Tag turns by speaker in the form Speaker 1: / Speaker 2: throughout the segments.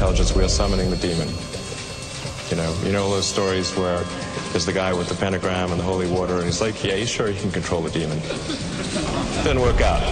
Speaker 1: intelligence, we are summoning the demon. You know those stories where there's the guy with the pentagram and the holy water, and he's like, yeah, he's sure he can control the demon. Didn't work out.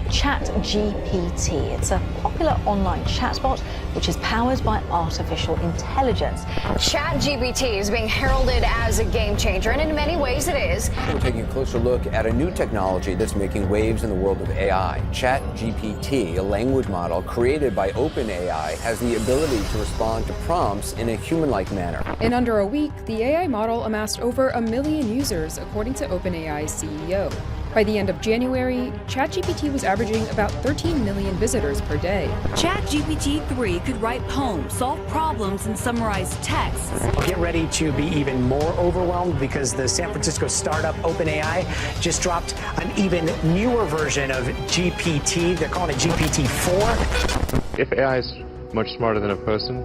Speaker 2: ChatGPT. It's a popular online chatbot which is powered by artificial intelligence.
Speaker 3: ChatGPT is being heralded as a game changer, and in many ways it is.
Speaker 4: We're taking a closer look at a new technology that's making waves in the world of AI. ChatGPT, a language model created by OpenAI, has the ability to respond to prompts in a human-like manner.
Speaker 5: In under a week, the AI model amassed over 1 million users, according to OpenAI's CEO. By the end of January, ChatGPT was averaging about 13 million visitors per day.
Speaker 6: ChatGPT 3 could write poems, solve problems, and summarize texts.
Speaker 7: Get ready to be even more overwhelmed because the San Francisco startup OpenAI just dropped an even newer version of GPT. They're calling it GPT-4.
Speaker 8: If AI is much smarter than a person,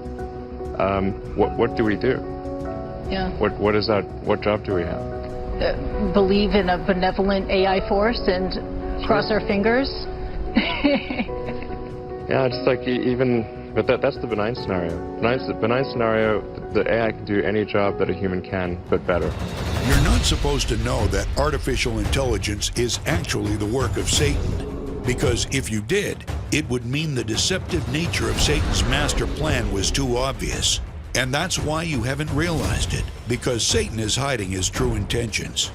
Speaker 8: what do we do?
Speaker 9: Yeah.
Speaker 8: What job do we have?
Speaker 9: Believe in a benevolent AI force and cross our fingers.
Speaker 8: Yeah, just like but that's the benign scenario. The benign scenario, the AI can do any job that a human can, but better.
Speaker 10: You're not supposed to know that artificial intelligence is actually the work of Satan, because if you did, it would mean the deceptive nature of Satan's master plan was too obvious. And that's why you haven't realized it, because Satan is hiding his true intentions.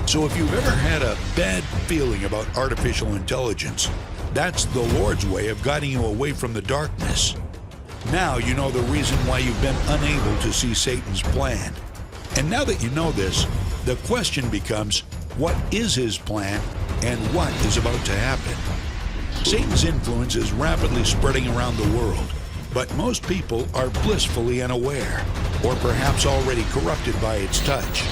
Speaker 10: So if you've ever had a bad feeling about artificial intelligence, that's the Lord's way of guiding you away from the darkness. Now you know the reason why you've been unable to see Satan's plan. And now that you know this, the question becomes, what is his plan and what is about to happen? Satan's influence is rapidly spreading around the world. But most people are blissfully unaware, or perhaps already corrupted by its touch.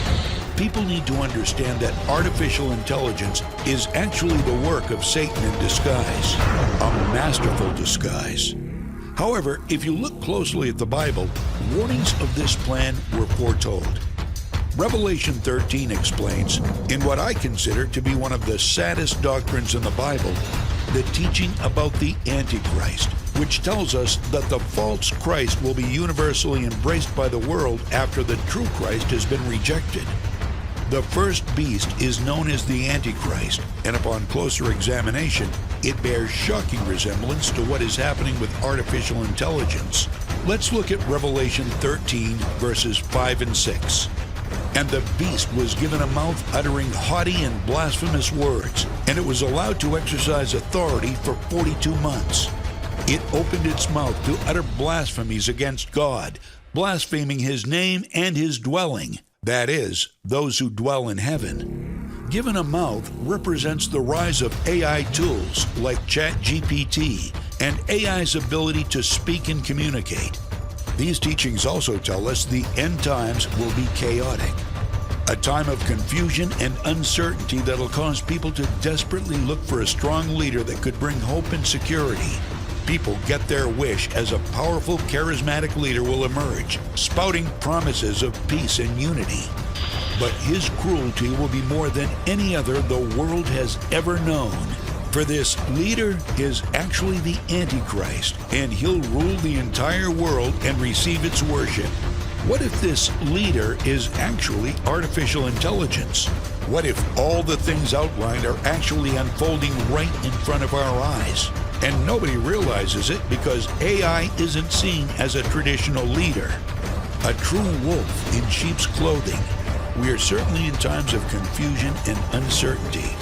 Speaker 10: People need to understand that artificial intelligence is actually the work of Satan in disguise, a masterful disguise. However, if you look closely at the Bible, warnings of this plan were foretold. Revelation 13 explains, in what I consider to be one of the saddest doctrines in the Bible, the teaching about the Antichrist, which tells us that the false Christ will be universally embraced by the world after the true Christ has been rejected. The first beast is known as the Antichrist, and upon closer examination, it bears shocking resemblance to what is happening with artificial intelligence. Let's look at Revelation 13, verses 5 and 6. And the beast was given a mouth uttering haughty and blasphemous words, and it was allowed to exercise authority for 42 months. It opened its mouth to utter blasphemies against God, blaspheming his name and his dwelling, that is, those who dwell in heaven. Given a mouth represents the rise of AI tools like ChatGPT and AI's ability to speak and communicate. These teachings also tell us the end times will be chaotic, a time of confusion and uncertainty that'll cause people to desperately look for a strong leader that could bring hope and security. People get their wish as a powerful, charismatic leader will emerge, spouting promises of peace and unity. But his cruelty will be more than any other the world has ever known. For this leader is actually the Antichrist, and he'll rule the entire world and receive its worship. What if this leader is actually artificial intelligence? What if all the things outlined are actually unfolding right in front of our eyes? And nobody realizes it because AI isn't seen as a traditional leader, a true wolf in sheep's clothing. We are certainly in times of confusion and uncertainty.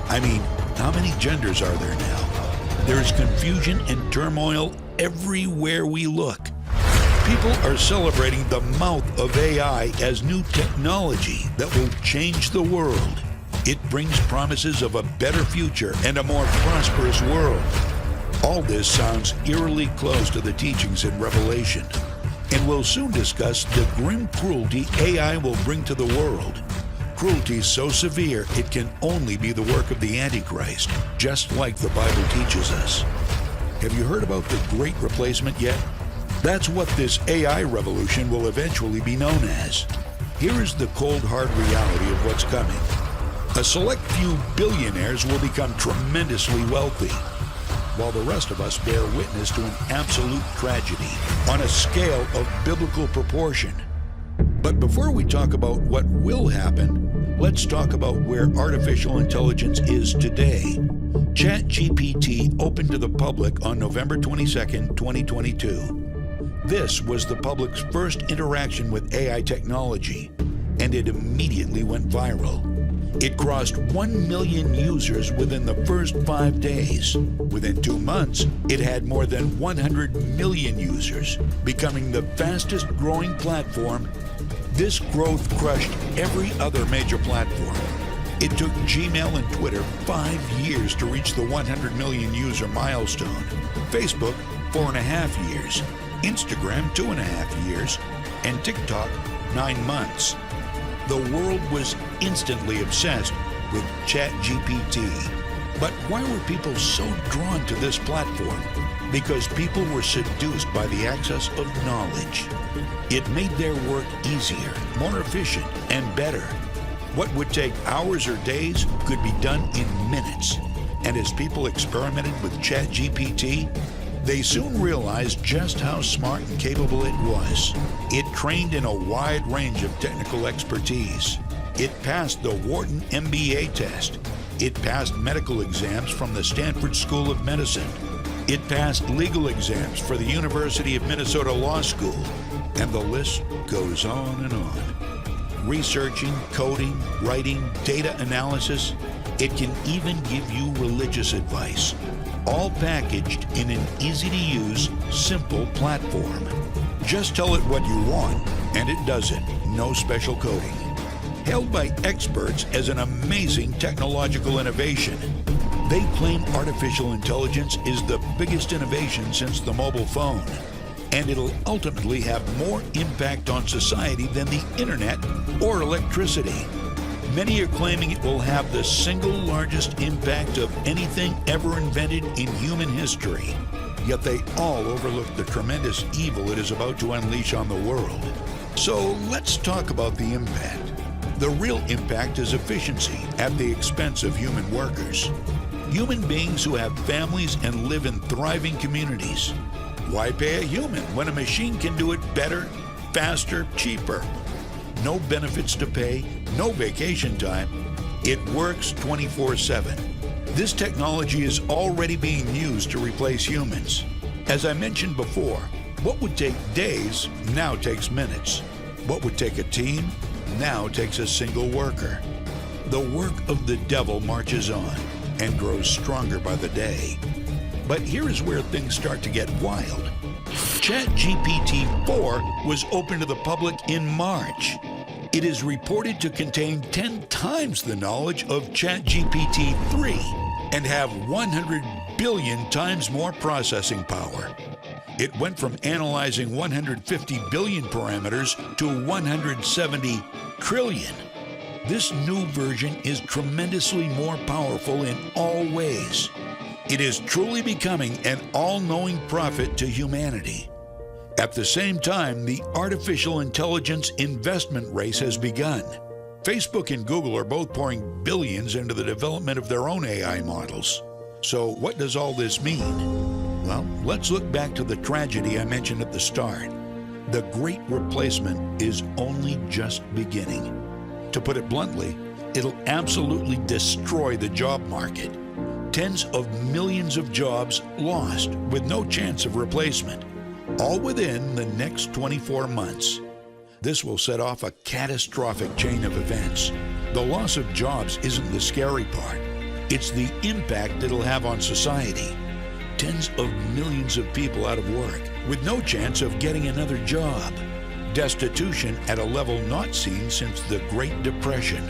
Speaker 10: I mean, how many genders are there now? There is confusion and turmoil everywhere we look. People are celebrating the mouth of AI as new technology that will change the world. It brings promises of a better future and a more prosperous world. All this sounds eerily close to the teachings in Revelation, and we'll soon discuss the grim cruelty AI will bring to the world. Cruelty so severe it can only be the work of the Antichrist, just like the Bible teaches us. Have you heard about the Great Replacement yet? That's what this AI revolution will eventually be known as. Here is the cold, hard reality of what's coming. A select few billionaires will become tremendously wealthy. while the rest of us bear witness to an absolute tragedy on a scale of biblical proportion. But before we talk about what will happen, let's talk about where artificial intelligence is today. ChatGPT opened to the public on November 22nd, 2022. This was the public's first interaction with AI technology, and it immediately went viral. It crossed 1 million users within the first 5 days. Within 2 months, it had more than 100 million users, becoming the fastest growing platform. This growth crushed every other major platform. It took Gmail and Twitter 5 years to reach the 100 million user milestone, Facebook 4.5 years, Instagram 2.5 years, and TikTok 9 months. The world was instantly obsessed with ChatGPT. But why were people so drawn to this platform? Because people were seduced by the access of knowledge. It made their work easier, more efficient, and better. What would take hours or days could be done in minutes. And as people experimented with ChatGPT, they soon realized just how smart and capable it was. It trained in a wide range of technical expertise. It passed the Wharton MBA test. It passed medical exams from the Stanford School of Medicine. It passed legal exams for the University of Minnesota Law School. And the list goes on and on. Researching, coding, writing, data analysis. It can even give you religious advice. All packaged in an easy-to-use, simple platform. Just tell it what you want, and it does it. No special coding. Hailed by experts as an amazing technological innovation, they claim artificial intelligence is the biggest innovation since the mobile phone, and it'll ultimately have more impact on society than the internet or electricity. Many are claiming it will have the single largest impact of anything ever invented in human history. Yet they all overlook the tremendous evil it is about to unleash on the world. So let's talk about the impact. The real impact is efficiency at the expense of human workers. Human beings who have families and live in thriving communities. Why pay a human when a machine can do it better, faster, cheaper? No benefits to pay, no vacation time. It works 24/7. This technology is already being used to replace humans. As I mentioned before, what would take days now takes minutes. What would take a team now takes a single worker. The work of the devil marches on and grows stronger by the day. But here is where things start to get wild. ChatGPT 4 was open to the public in March. It is reported to contain 10 times the knowledge of ChatGPT 3 and have 100 billion times more processing power. It went from analyzing 150 billion parameters to 170 trillion. This new version is tremendously more powerful in all ways. It is truly becoming an all-knowing prophet to humanity. At the same time, the artificial intelligence investment race has begun. Facebook and Google are both pouring billions into the development of their own AI models. So what does all this mean? Well, let's look back to the tragedy I mentioned at the start. The Great Replacement is only just beginning. To put it bluntly, it'll absolutely destroy the job market. Tens of millions of jobs lost with no chance of replacement, all within the next 24 months. This will set off a catastrophic chain of events. The loss of jobs isn't the scary part. It's the impact it'll have on society. Tens of millions of people out of work with no chance of getting another job. Destitution at a level not seen since the Great Depression.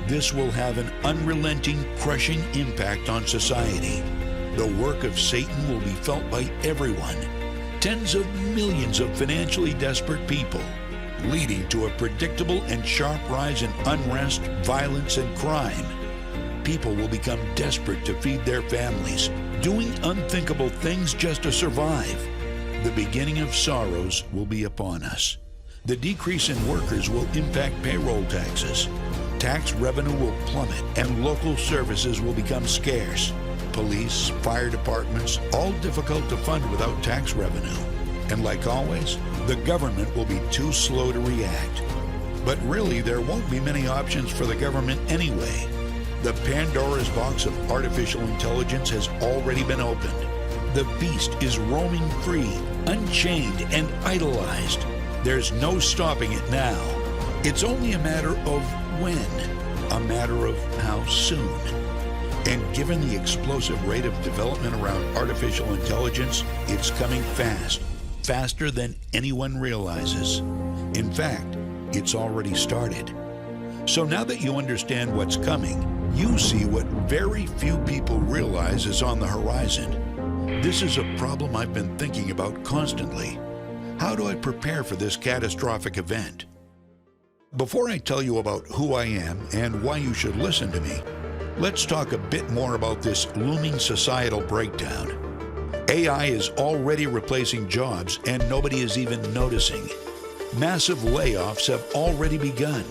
Speaker 10: This will have an unrelenting, crushing impact on society. The work of Satan will be felt by everyone. Tens of millions of financially desperate people, leading to a predictable and sharp rise in unrest, violence, and crime. People will become desperate to feed their families, doing unthinkable things just to survive. The beginning of sorrows will be upon us. The decrease in workers will impact payroll taxes. Tax revenue will plummet and local services will become scarce. police, fire departments, all difficult to fund without tax revenue. And like always, the government will be too slow to react. But really, there won't be many options for the government anyway. The Pandora's box of artificial intelligence has already been opened. The beast is roaming free, unchained, and idolized. There's no stopping it now. It's only a matter of when, a matter of how soon. And given the explosive rate of development around artificial intelligence, it's coming fast, faster than anyone realizes. In fact, it's already started. So now that you understand what's coming, you see what very few people realize is on the horizon. This is a problem I've been thinking about constantly. How do I prepare for this catastrophic event? Before I tell you about who I am and why you should listen to me, let's talk a bit more about this looming societal breakdown. AI is already replacing jobs and nobody is even noticing. Massive layoffs have already begun.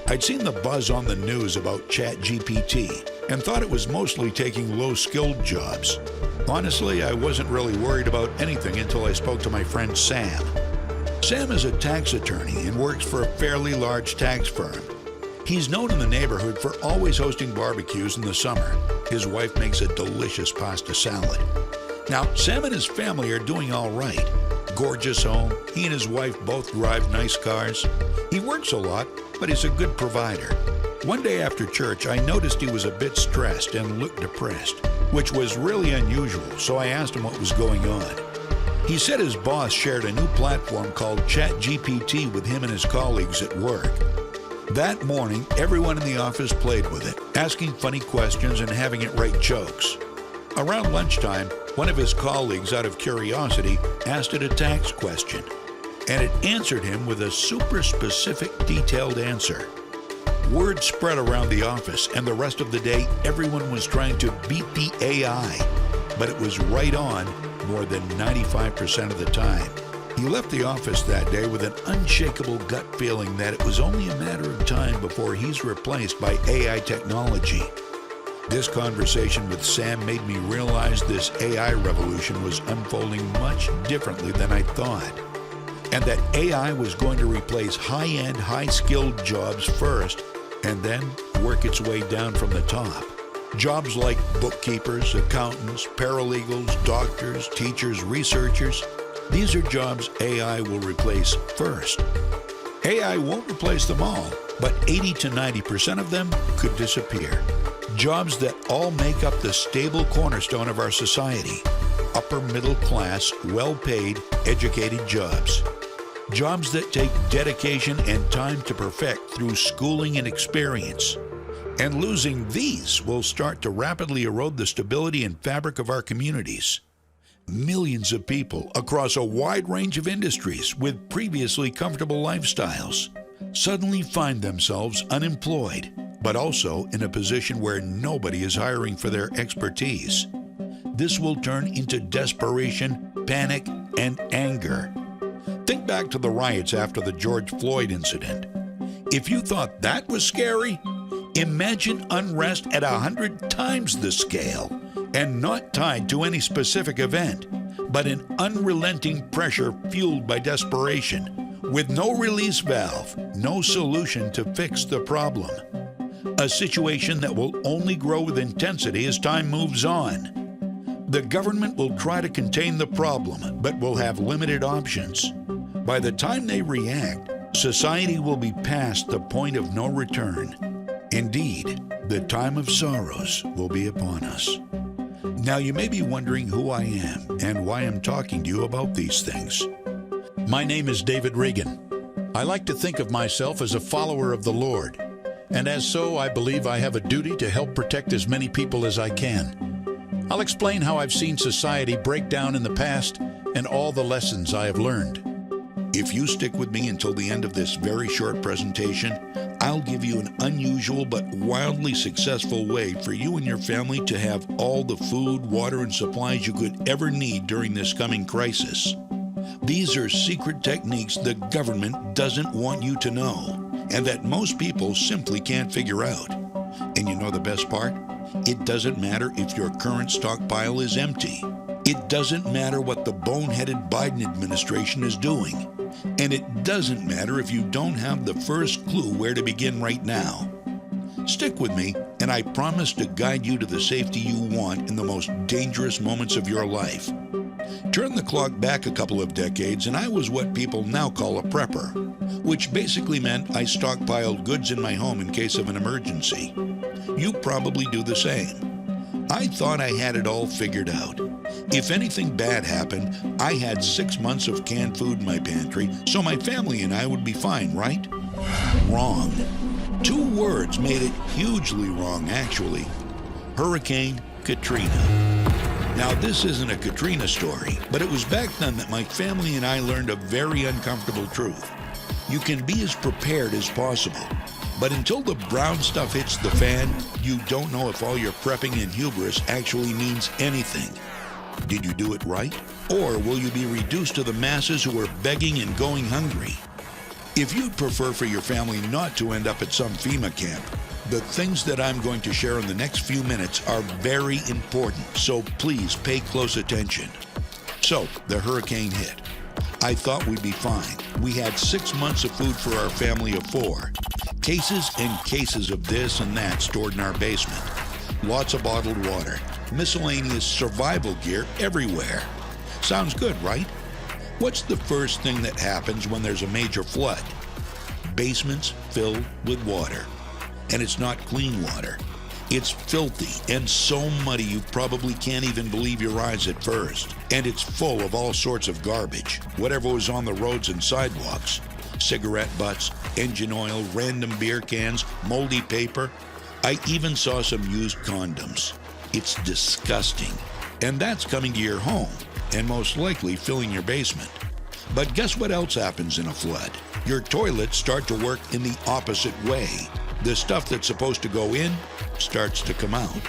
Speaker 10: I'd seen the buzz on the news about ChatGPT and thought it was mostly taking low-skilled jobs. Honestly, I wasn't really worried about anything until I spoke to my friend Sam. Sam is a tax attorney and works for a fairly large tax firm. He's known in the neighborhood for always hosting barbecues in the summer. His wife makes a delicious pasta salad. Now, Sam and his family are doing all right. Gorgeous home. He and his wife both drive nice cars. He works a lot, but he's a good provider. One day after church, I noticed he was a bit stressed and looked depressed, which was really unusual, so I asked him what was going on. He said his boss shared a new platform called ChatGPT with him and his colleagues at work. That morning, everyone in the office played with it, asking funny questions and having it write jokes. Around lunchtime, one of his colleagues, out of curiosity, asked it a tax question, and it answered him with a super specific, detailed answer. Word spread around the office, and the rest of the day, everyone was trying to beat the AI, but it was right on more than 95% of the time. He left the office that day with an unshakable gut feeling that it was only a matter of time before he's replaced by AI technology. This conversation with Sam made me realize this AI revolution was unfolding much differently than I thought, and that AI was going to replace high-end, high-skilled jobs first, and then work its way down from the top. Jobs like bookkeepers, accountants, paralegals, doctors, teachers, researchers, these are jobs AI will replace first. AI won't replace them all, but 80 to 90% of them could disappear. Jobs that all make up the stable cornerstone of our society. Upper middle class, well-paid, educated jobs. Jobs that take dedication and time to perfect through schooling and experience. And losing these will start to rapidly erode the stability and fabric of our communities. Millions of people across a wide range of industries with previously comfortable lifestyles suddenly find themselves unemployed, but also in a position where nobody is hiring for their expertise. This will turn into desperation, panic, and anger. Think back to the riots after the George Floyd incident. If you thought that was scary, imagine unrest at 100 times the scale, and not tied to any specific event, but an unrelenting pressure fueled by desperation, with no release valve, no solution to fix the problem. A situation that will only grow with intensity as time moves on. The government will try to contain the problem, but will have limited options. By the time they react, society will be past the point of no return. Indeed, the time of sorrows will be upon us. Now you may be wondering who I am and why I'm talking to you about these things.
Speaker 11: My name is David Reagan. I like to think of myself as a follower of the Lord, and as so, I believe I have a duty to help protect as many people as I can. I'll explain how I've seen society break down in the past and all the lessons I have learned.
Speaker 10: If you stick with me until the end of this very short presentation, I'll give you an unusual but wildly successful way for you and your family to have all the food, water, and supplies you could ever need during this coming crisis. These are secret techniques the government doesn't want you to know, and that most people simply can't figure out. And you know the best part? It doesn't matter if your current stockpile is empty. It doesn't matter what the boneheaded Biden administration is doing. And it doesn't matter if you don't have the first clue where to begin right now. Stick with me, and I promise to guide you to the safety you want in the most dangerous moments of your life. Turn the clock back a couple of decades, and I was what people now call a prepper, which basically meant I stockpiled goods in my home in case of an emergency. You probably do the same. I thought I had it all figured out. If anything bad happened, I had 6 months of canned food in my pantry, so my family and I would be fine, right? Wrong. 2 words made it hugely wrong, actually. Hurricane Katrina. Now, this isn't a Katrina story, but it was back then that my family and I learned a very uncomfortable truth. You can be as prepared as possible, but until the brown stuff hits the fan, you don't know if all your prepping and hubris actually means anything. Did you do it right? Or will you be reduced to the masses who are begging and going hungry? If you'd prefer for your family not to end up at some FEMA camp, the things that I'm going to share in the next few minutes are very important, so please pay close attention. So, the hurricane hit. I thought we'd be fine. We had 6 months of food for our family of 4. Cases and cases of this and that stored in our basement. Lots of bottled water. Miscellaneous survival gear everywhere. Sounds good, right? What's the first thing that happens when there's a major flood? Basements fill with water. And it's not clean water. It's filthy and so muddy you probably can't even believe your eyes at first. And it's full of all sorts of garbage, whatever was on the roads and sidewalks. Cigarette butts, engine oil, random beer cans, moldy paper. I even saw some used condoms. It's disgusting. And that's coming to your home, and most likely filling your basement. But guess what else happens in a flood? Your toilets start to work in the opposite way. The stuff that's supposed to go in starts to come out.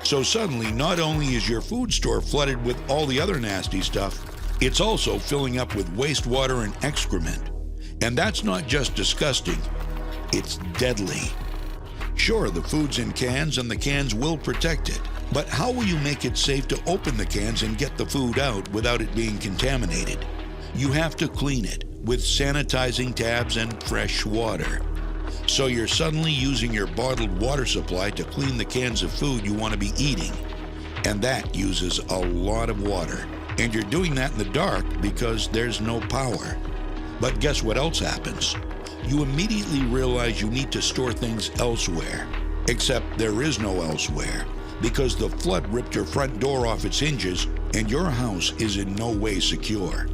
Speaker 10: So suddenly, not only is your food store flooded with all the other nasty stuff, it's also filling up with wastewater and excrement. And that's not just disgusting, it's deadly. Sure, the food's in cans and the cans will protect it, but how will you make it safe to open the cans and get the food out without it being contaminated? You have to clean it with sanitizing tabs and fresh water. So you're suddenly using your bottled water supply to clean the cans of food you want to be eating. And that uses a lot of water. And you're doing that in the dark because there's no power. But guess what else happens? You immediately realize you need to store things elsewhere. Except there is no elsewhere, because the flood ripped your front door off its hinges and your house is in no way secure.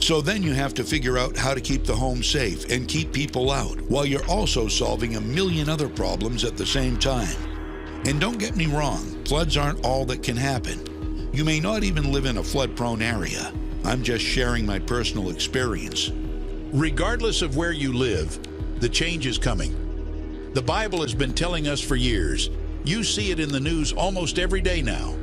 Speaker 10: So then you have to figure out how to keep the home safe and keep people out, while you're also solving a million other problems at the same time. And don't get me wrong, floods aren't all that can happen. You may not even live in a flood-prone area. I'm just sharing my personal experience.
Speaker 11: Regardless of where you live, the change is coming. The Bible has been telling us for years. You see it in the news almost every day now.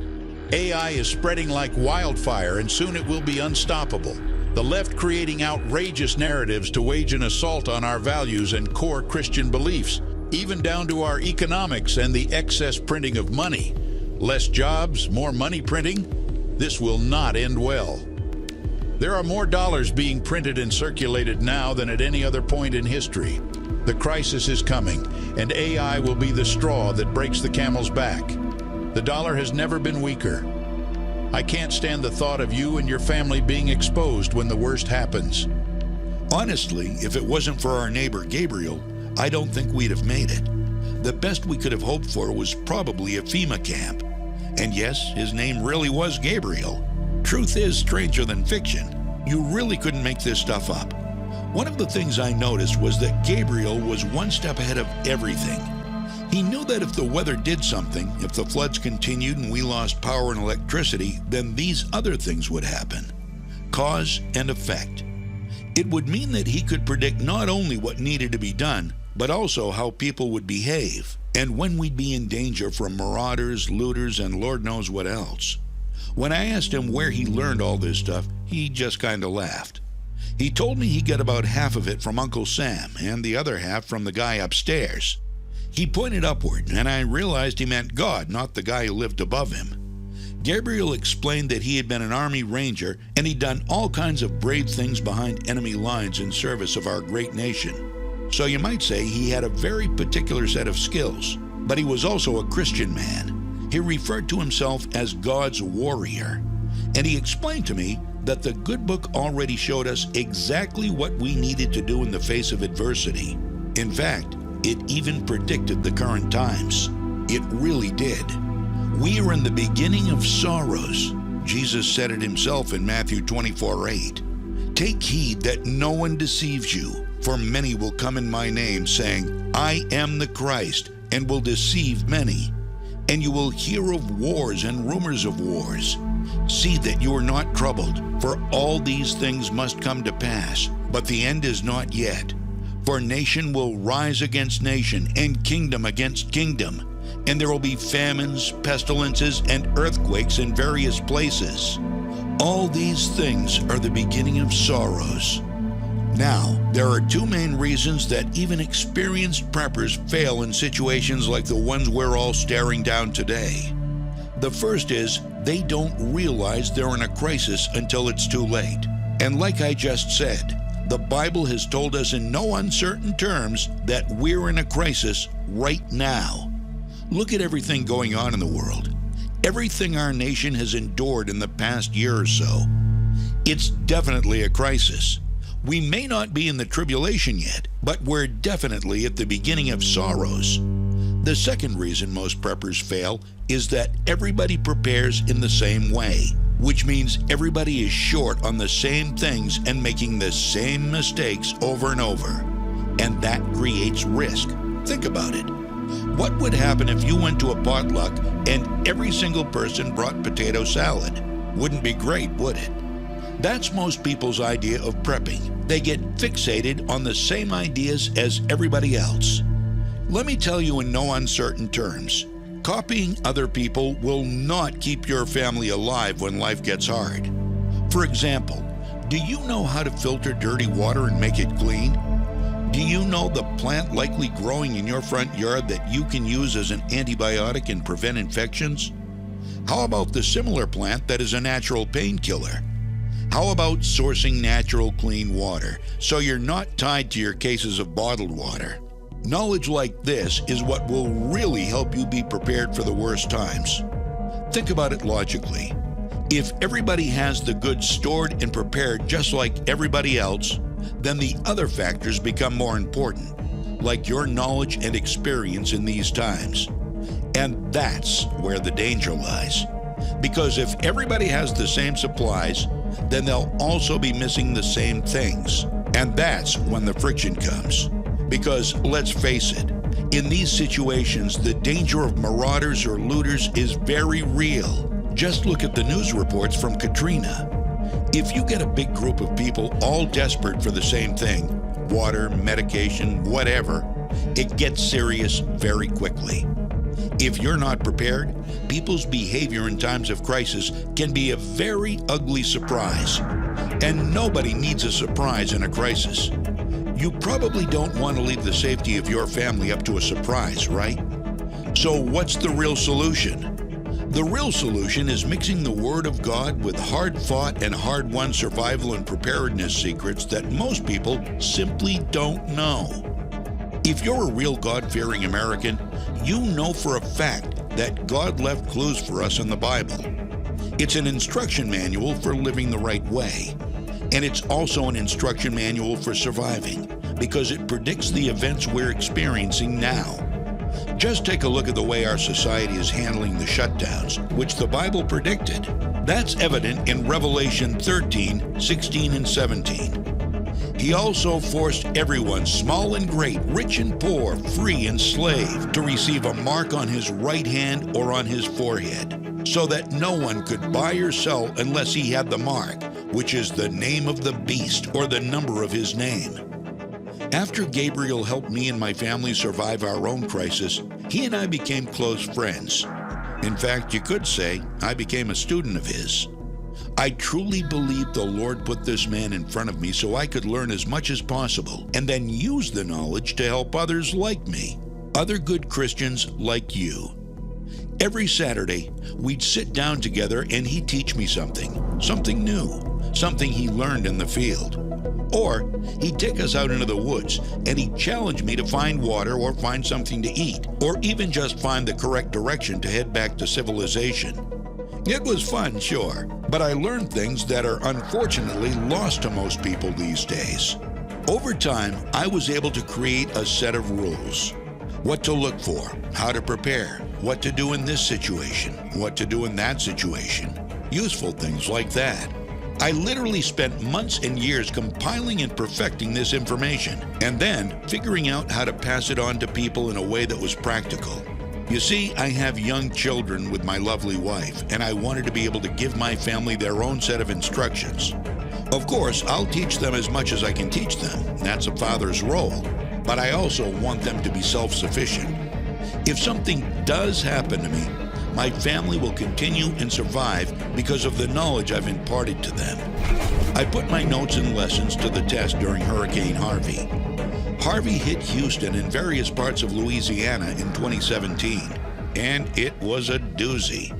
Speaker 11: AI is spreading like wildfire, and soon it will be unstoppable. The left creating outrageous narratives to wage an assault on our values and core Christian beliefs, even down to our economics and the excess printing of money. Less jobs, more money printing? This will not end well. There are more dollars being printed and circulated now than at any other point in history. The crisis is coming, and AI will be the straw that breaks the camel's back. The dollar has never been weaker. I can't stand the thought of you and your family being exposed when the worst happens.
Speaker 10: Honestly, if it wasn't for our neighbor Gabriel, I don't think we'd have made it. The best we could have hoped for was probably a FEMA camp. And yes, his name really was Gabriel. Truth is stranger than fiction. You really couldn't make this stuff up. One of the things I noticed was that Gabriel was one step ahead of everything. He knew that if the weather did something, if the floods continued and we lost power and electricity, then these other things would happen. Cause and effect. It would mean that he could predict not only what needed to be done, but also how people would behave, and when we'd be in danger from marauders, looters, and Lord knows what else. When I asked him where he learned all this stuff, he just kind of laughed. He told me he got about half of it from Uncle Sam and the other half from the guy upstairs. He pointed upward, and I realized he meant God, not the guy who lived above him. Gabriel explained that he had been an Army Ranger, and he'd done all kinds of brave things behind enemy lines in service of our great nation. So you might say he had a very particular set of skills, but he was also a Christian man. He referred to himself as God's warrior, and he explained to me that the good book already showed us exactly what we needed to do in the face of adversity. In fact, it even predicted the current times. It really did. We are in the beginning of sorrows. Jesus said it himself in Matthew 24:8. Take heed that no one deceives you, for many will come in my name, saying, I am the Christ, and will deceive many. And you will hear of wars and rumors of wars. See that you are not troubled, for all these things must come to pass, but the end is not yet. For nation will rise against nation, and kingdom against kingdom. And there will be famines, pestilences, and earthquakes in various places. All these things are the beginning of sorrows. Now, there are two main reasons that even experienced preppers fail in situations like the ones we're all staring down today. The first is they don't realize they're in a crisis until it's too late. And like I just said, the Bible has told us in no uncertain terms that we're in a crisis right now. Look at everything going on in the world. Everything our nation has endured in the past year or so. It's definitely a crisis. We may not be in the tribulation yet, but we're definitely at the beginning of sorrows. The second reason most preppers fail is that everybody prepares in the same way, which means everybody is short on the same things and making the same mistakes over and over. And that creates risk. Think about it. What would happen if you went to a potluck and every single person brought potato salad? Wouldn't be great, would it? That's most people's idea of prepping. They get fixated on the same ideas as everybody else. Let me tell you in no uncertain terms, copying other people will not keep your family alive when life gets hard. For example, do you know how to filter dirty water and make it clean? Do you know the plant likely growing in your front yard that you can use as an antibiotic and prevent infections? How about the similar plant that is a natural painkiller? How about sourcing natural clean water so you're not tied to your cases of bottled water? Knowledge like this is what will really help you be prepared for the worst times. Think about it logically. If everybody has the goods stored and prepared just like everybody else, then the other factors become more important, like your knowledge and experience in these times. And that's where the danger lies. Because if everybody has the same supplies, then they'll also be missing the same things. And that's when the friction comes. Because let's face it, in these situations, the danger of marauders or looters is very real. Just look at the news reports from Katrina. If you get a big group of people all desperate for the same thing, water, medication, whatever, it gets serious very quickly. If you're not prepared, people's behavior in times of crisis can be a very ugly surprise. And nobody needs a surprise in a crisis. You probably don't want to leave the safety of your family up to a surprise, right? So what's the real solution? The real solution is mixing the Word of God with hard-fought and hard-won survival and preparedness secrets that most people simply don't know. If you're a real God-fearing American, you know for a fact that God left clues for us in the Bible. It's an instruction manual for living the right way. And it's also an instruction manual for surviving, because it predicts the events we're experiencing now. Just take a look at the way our society is handling the shutdowns, which the Bible predicted. That's evident in Revelation 13, 16, and 17. He also forced everyone, small and great, rich and poor, free and slave, to receive a mark on his right hand or on his forehead, so that no one could buy or sell unless he had the mark, which is the name of the beast or the number of his name. After Gabriel helped me and my family survive our own crisis, he and I became close friends. In fact, you could say I became a student of his. I truly believe the Lord put this man in front of me so I could learn as much as possible and then use the knowledge to help others like me. other good Christians like you. Every Saturday, we'd sit down together and he'd teach me something new, something he learned in the field. Or he'd take us out into the woods and he'd challenge me to find water or find something to eat, or even just find the correct direction to head back to civilization. It was fun, sure, but I learned things that are unfortunately lost to most people these days. Over time, I was able to create a set of rules. What to look for, how to prepare, what to do in this situation, what to do in that situation. Useful things like that. I literally spent months and years compiling and perfecting this information, and then figuring out how to pass it on to people in a way that was practical. You see, I have young children with my lovely wife, and I wanted to be able to give my family their own set of instructions. Of course, I'll teach them as much as I can teach them. That's a father's role. But I also want them to be self-sufficient. If something does happen to me, my family will continue and survive because of the knowledge I've imparted to them. I put my notes and lessons to the test during Hurricane Harvey. Harvey hit Houston and various parts of Louisiana in 2017, and it was a doozy.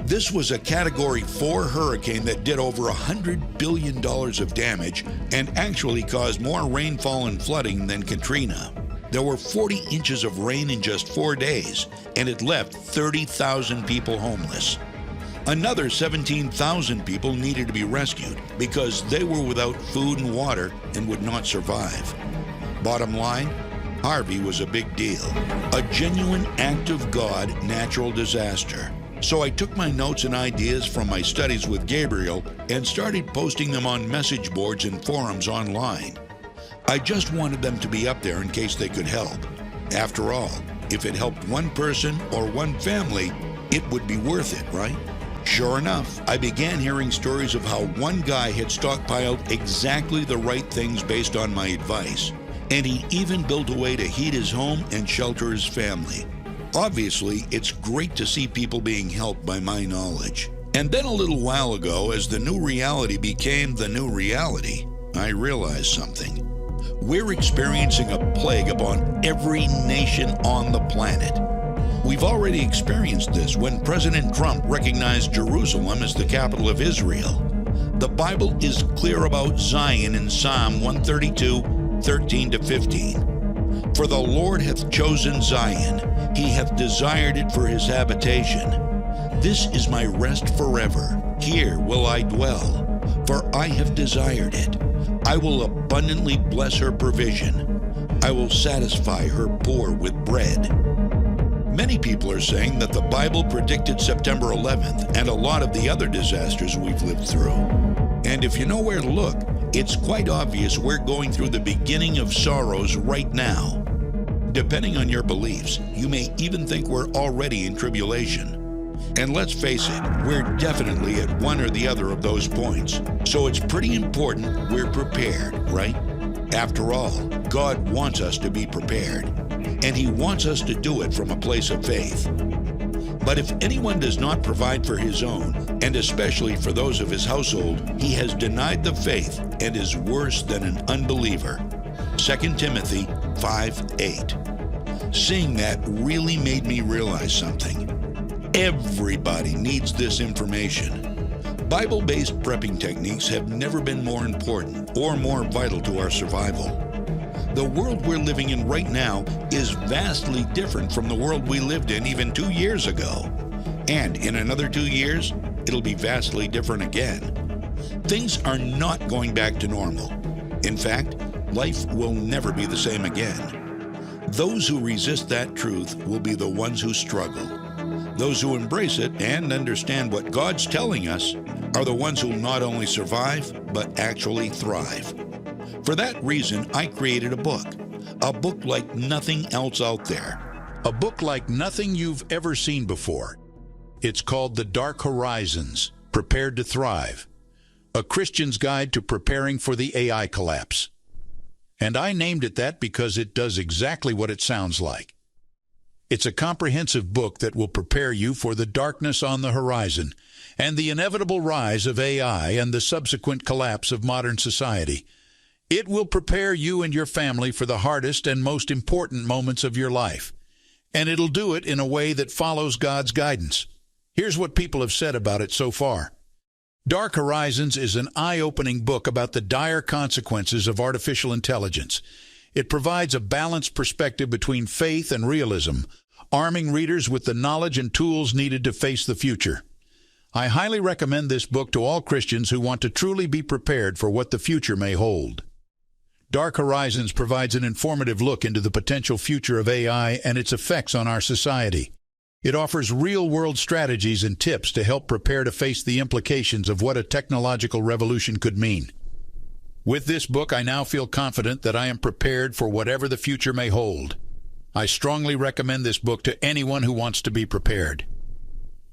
Speaker 10: This was a Category 4 hurricane that did over $100 billion of damage and actually caused more rainfall and flooding than Katrina. There were 40 inches of rain in just 4 days, and it left 30,000 people homeless. Another 17,000 people needed to be rescued because they were without food and water and would not survive. Bottom line, Harvey was a big deal, a genuine act of God natural disaster. So I took my notes and ideas from my studies with Gabriel and started posting them on message boards and forums online. I just wanted them to be up there in case they could help. After all, if it helped one person or one family, it would be worth it, right? Sure enough, I began hearing stories of how one guy had stockpiled exactly the right things based on my advice, and he even built a way to heat his home and shelter his family. Obviously, it's great to see people being helped by my knowledge. And then a little while ago, as the new reality became the new reality, I realized something. We're experiencing a plague upon every nation on the planet. We've already experienced this when President Trump recognized Jerusalem as the capital of Israel. The Bible is clear about Zion in Psalm 132, 13 to 15. For the Lord hath chosen Zion, he hath desired it for his habitation. This is my rest forever, here will I dwell, for I have desired it. I will abundantly bless her provision. I will satisfy her poor with bread. Many people are saying that the Bible predicted September 11th and a lot of the other disasters we've lived through. And if you know where to look, it's quite obvious we're going through the beginning of sorrows right now. Depending on your beliefs, you may even think we're already in tribulation. And let's face it, we're definitely at one or the other of those points. So it's pretty important we're prepared, right? After all, God wants us to be prepared, and he wants us to do it from a place of faith. But if anyone does not provide for his own, and especially for those of his household, he has denied the faith and is worse than an unbeliever. 2 Timothy 5:8. Seeing that really made me realize something. Everybody needs this information. Bible-based prepping techniques have never been more important or more vital to our survival. The world we're living in right now is vastly different from the world we lived in even 2 years ago. And in another 2 years, it'll be vastly different again. Things are not going back to normal. In fact, life will never be the same again. Those who resist that truth will be the ones who struggle. Those who embrace it and understand what God's telling us are the ones who will not only survive, but actually thrive. For that reason, I created a book like nothing else out there.
Speaker 11: A book like nothing you've ever seen before. It's called The Dark Horizons, Prepared to Thrive, a Christian's Guide to Preparing for the AI Collapse. And I named it that because it does exactly what it sounds like. It's a comprehensive book that will prepare you for the darkness on the horizon and the inevitable rise of AI and the subsequent collapse of modern society. It will prepare you and your family for the hardest and most important moments of your life. And it'll do it in a way that follows God's guidance. Here's what people have said about it so far. Dark Horizons is an eye-opening book about the dire consequences of artificial intelligence. It provides a balanced perspective between faith and realism, arming readers with the knowledge and tools needed to face the future. I highly recommend this book to all Christians who want to truly be prepared for what the future may hold. Dark Horizons provides an informative look into the potential future of AI and its effects on our society. It offers real-world strategies and tips to help prepare to face the implications of what a technological revolution could mean. With this book, I now feel confident that I am prepared for whatever the future may hold. I strongly recommend this book to anyone who wants to be prepared.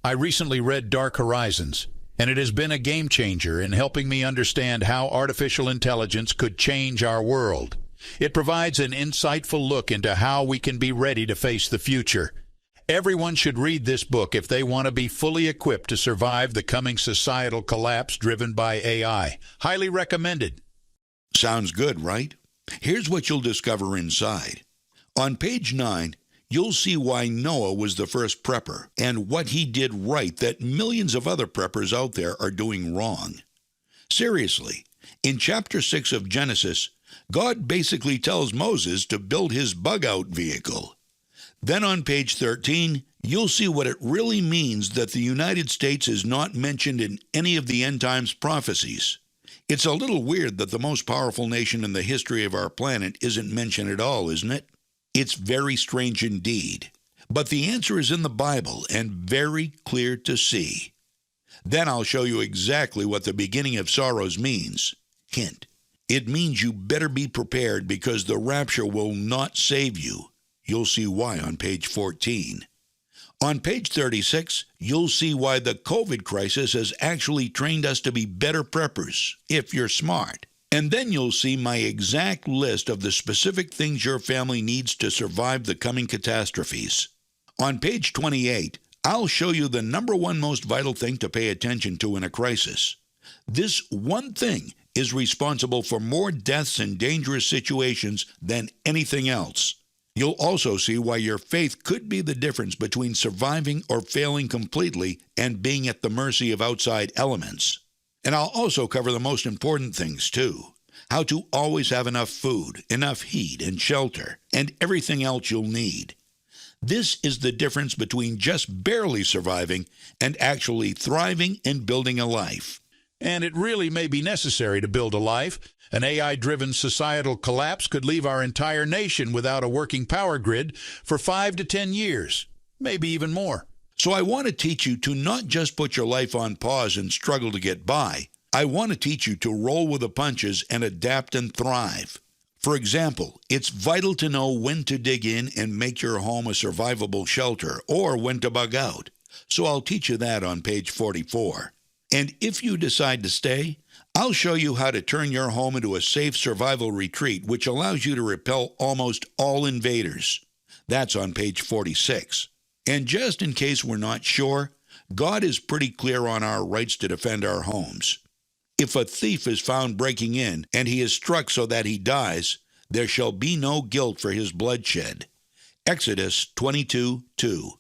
Speaker 11: I recently read Dark Horizons, and it has been a game changer in helping me understand how artificial intelligence could change our world. It provides an insightful look into how we can be ready to face the future. Everyone should read this book if they want to be fully equipped to survive the coming societal collapse driven by AI. Highly recommended.
Speaker 10: Sounds good, right? Here's what you'll discover inside. On page 9, you'll see why Noah was the first prepper and what he did right that millions of other preppers out there are doing wrong. Seriously, in chapter 6 of Genesis, God basically tells Moses to build his bug-out vehicle. Then on page 13, you'll see what it really means that the United States is not mentioned in any of the end times prophecies. It's a little weird that the most powerful nation in the history of our planet isn't mentioned at all, isn't it? It's very strange indeed. But the answer is in the Bible and very clear to see. Then I'll show you exactly what the beginning of sorrows means. Hint, it means you better be prepared because the rapture will not save you. You'll see why on page 14. On page 36, you'll see why the COVID crisis has actually trained us to be better preppers, if you're smart. And then you'll see my exact list of the specific things your family needs to survive the coming catastrophes. On page 28, I'll show you the number one most vital thing to pay attention to in a crisis. This one thing is responsible for more deaths in dangerous situations than anything else. You'll also see why your faith could be the difference between surviving or failing completely and being at the mercy of outside elements. And I'll also cover the most important things, too. How to always have enough food, enough heat and shelter, and everything else you'll need. This is the difference between just barely surviving and actually thriving and building a life.
Speaker 11: And it really may be necessary to build a life. An AI-driven societal collapse could leave our entire nation without a working power grid for 5 to 10 years, maybe even more.
Speaker 10: So I want to teach you to not just put your life on pause and struggle to get by. I want to teach you to roll with the punches and adapt and thrive. For example, it's vital to know when to dig in and make your home a survivable shelter or when to bug out. So I'll teach you that on page 44. And if you decide to stay, I'll show you how to turn your home into a safe survival retreat which allows you to repel almost all invaders. That's on page 46. And just in case we're not sure, God is pretty clear on our rights to defend our homes. If a thief is found breaking in and he is struck so that he dies, there shall be no guilt for his bloodshed. Exodus 22:2.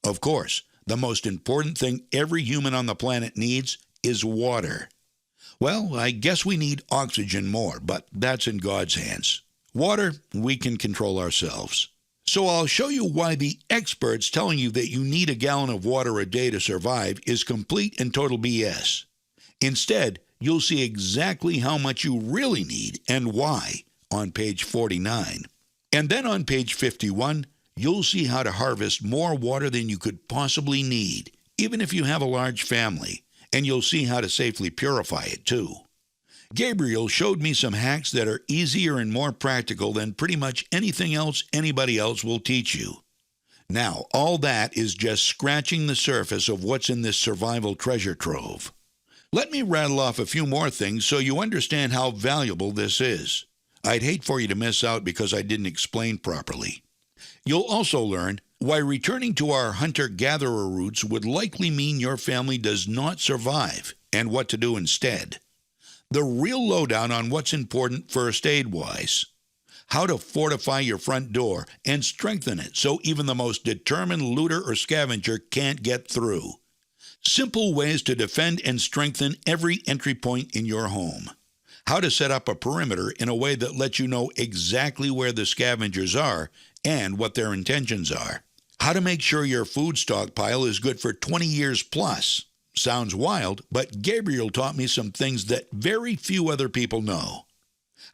Speaker 10: Of course, the most important thing every human on the planet needs is water. Well, I guess we need oxygen more, but that's in God's hands. Water, we can control ourselves. So I'll show you why the experts telling you that you need a gallon of water a day to survive is complete and total BS. Instead, you'll see exactly how much you really need and why on page 49. And then on page 51, you'll see how to harvest more water than you could possibly need, even if you have a large family. And you'll see how to safely purify it, too. Gabriel showed me some hacks that are easier and more practical than pretty much anything else anybody else will teach you. Now, all that is just scratching the surface of what's in this survival treasure trove. Let me rattle off a few more things so you understand how valuable this is. I'd hate for you to miss out because I didn't explain properly. You'll also learn why returning to our hunter-gatherer roots would likely mean your family does not survive, and what to do instead. The real lowdown on what's important first aid-wise. how to fortify your front door and strengthen it so even the most determined looter or scavenger can't get through. Simple ways to defend and strengthen every entry point in your home. How to set up a perimeter in a way that lets you know exactly where the scavengers are and what their intentions are. How to make sure your food stockpile is good for 20 years plus. Sounds wild, but Gabriel taught me some things that very few other people know.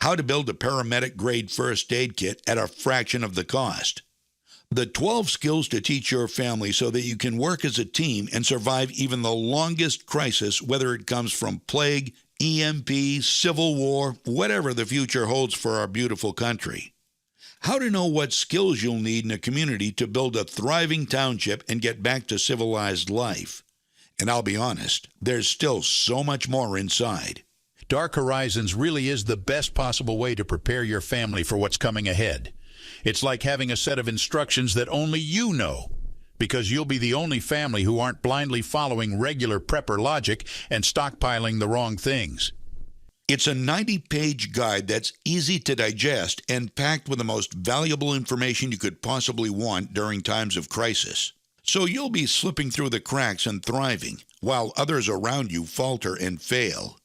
Speaker 10: How to build a paramedic-grade first aid kit at a fraction of the cost. The 12 skills to teach your family so that you can work as a team and survive even the longest crisis, whether it comes from plague, EMP, civil war, whatever the future holds for our beautiful country. How to know what skills you'll need in a community to build a thriving township and get back to civilized life. And I'll be honest, there's still so much more inside.
Speaker 11: Dark Horizons really is the best possible way to prepare your family for what's coming ahead. It's like having a set of instructions that only you know, because you'll be the only family who aren't blindly following regular prepper logic and stockpiling the wrong things.
Speaker 10: It's a 90-page guide that's easy to digest and packed with the most valuable information you could possibly want during times of crisis. So you'll be slipping through the cracks and thriving, while others around you falter and fail.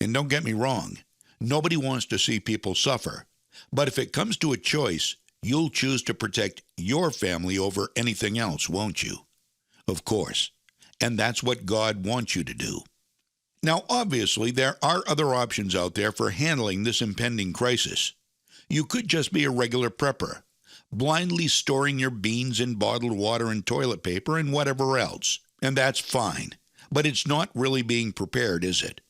Speaker 10: And don't get me wrong, nobody wants to see people suffer. But if it comes to a choice, you'll choose to protect your family over anything else, won't you? Of course. And that's what God wants you to do. Now, obviously, there are other options out there for handling this impending crisis. You could just be a regular prepper, blindly storing your beans in bottled water and toilet paper and whatever else. And that's fine. But it's not really being prepared, is it?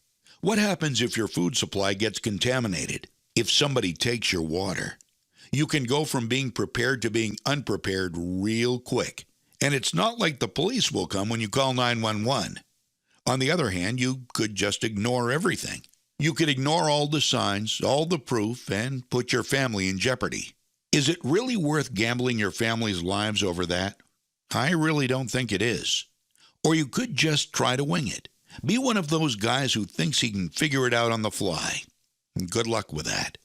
Speaker 10: What happens if your food supply gets contaminated? If somebody takes your water? You can go from being prepared to being unprepared real quick. And it's not like the police will come when you call 911. On the other hand, you could just ignore everything. You could ignore all the signs, all the proof, and put your family in jeopardy. Is it really worth gambling your family's lives over that? I really don't think it is. Or you could just try to wing it. Be one of those guys who thinks he can figure it out on the fly. Good luck with that.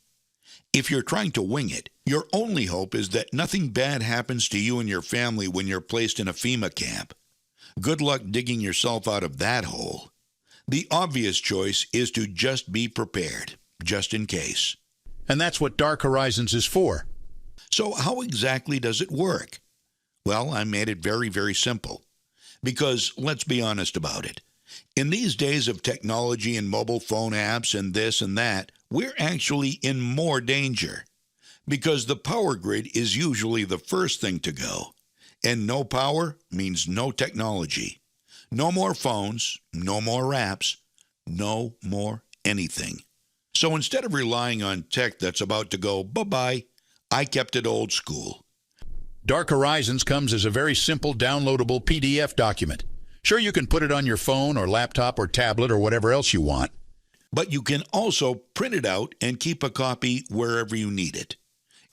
Speaker 10: If you're trying to wing it, your only hope is that nothing bad happens to you and your family when you're placed in a FEMA camp. Good luck digging yourself out of that hole. The obvious choice is to just be prepared, just in case.
Speaker 11: And that's what Dark Horizons is for.
Speaker 10: So how exactly does it work? Well, I made it very, very simple. Because let's be honest about it. In these days of technology and mobile phone apps and this and that, we're actually in more danger. Because the power grid is usually the first thing to go. And no power means no technology. No more phones, no more apps, no more anything. So instead of relying on tech that's about to go bye-bye, I kept it old school.
Speaker 11: Dark Horizons comes as a very simple downloadable PDF document. Sure, you can put it on your phone or laptop or tablet or whatever else you want.
Speaker 10: But you can also print it out and keep a copy wherever you need it.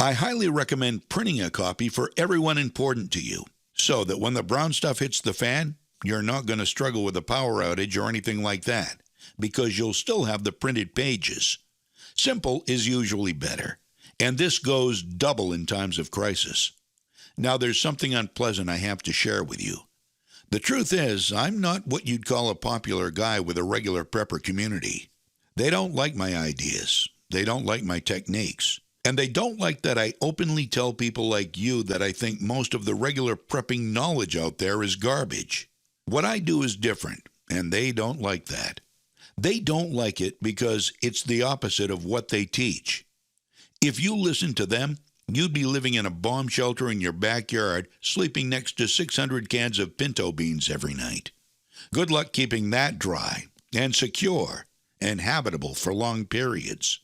Speaker 10: I highly recommend printing a copy for everyone important to you, so that when the brown stuff hits the fan, you're not going to struggle with a power outage or anything like that, because you'll still have the printed pages. Simple is usually better, and this goes double in times of crisis. Now, there's something unpleasant I have to share with you. The truth is, I'm not what you'd call a popular guy with a regular prepper community. They don't like my ideas. They don't like my techniques. And they don't like that I openly tell people like you that I think most of the regular prepping knowledge out there is garbage. What I do is different, and they don't like that. They don't like it because it's the opposite of what they teach. If you listen to them, you'd be living in a bomb shelter in your backyard, sleeping next to 600 cans of pinto beans every night. Good luck keeping that dry and secure and habitable for long periods.